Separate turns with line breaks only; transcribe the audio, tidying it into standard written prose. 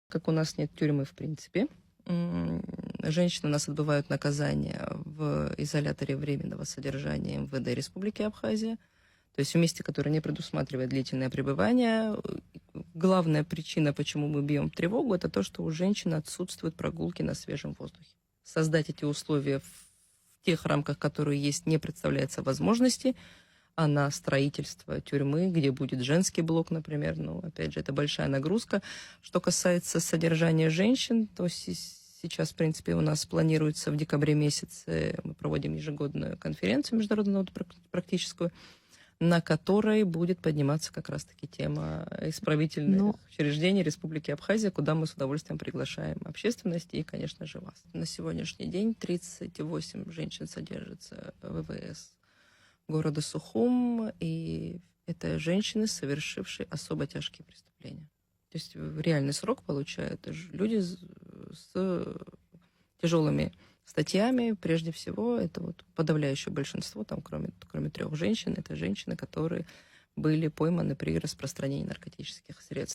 Как у нас нет тюрьмы в принципе, женщины у нас отбывают наказание в изоляторе временного содержания МВД Республики Абхазия, то есть в месте, которое не предусматривает длительное пребывание. Главная причина, почему мы бьем тревогу, это то, что у женщин отсутствуют прогулки на свежем воздухе. Создать эти условия в тех рамках, которые есть, не представляется возможности, а на строительство тюрьмы, где будет женский блок, например, опять же, это большая нагрузка. Что касается содержания женщин, то сейчас, в принципе, у нас планируется в декабре месяце, мы проводим ежегодную конференцию международную практическую, на которой будет подниматься как раз-таки тема исправительных учреждений Республики Абхазия, куда мы с удовольствием приглашаем общественность и, конечно же, вас. На сегодняшний день 38 женщин содержатся в ВВС города Сухум, и это женщины, совершившие особо тяжкие преступления. То есть реальный срок получают люди с тяжелыми статьями. Прежде всего, это подавляющее большинство, там, кроме 3 женщин, это женщины, которые были пойманы при распространении наркотических средств.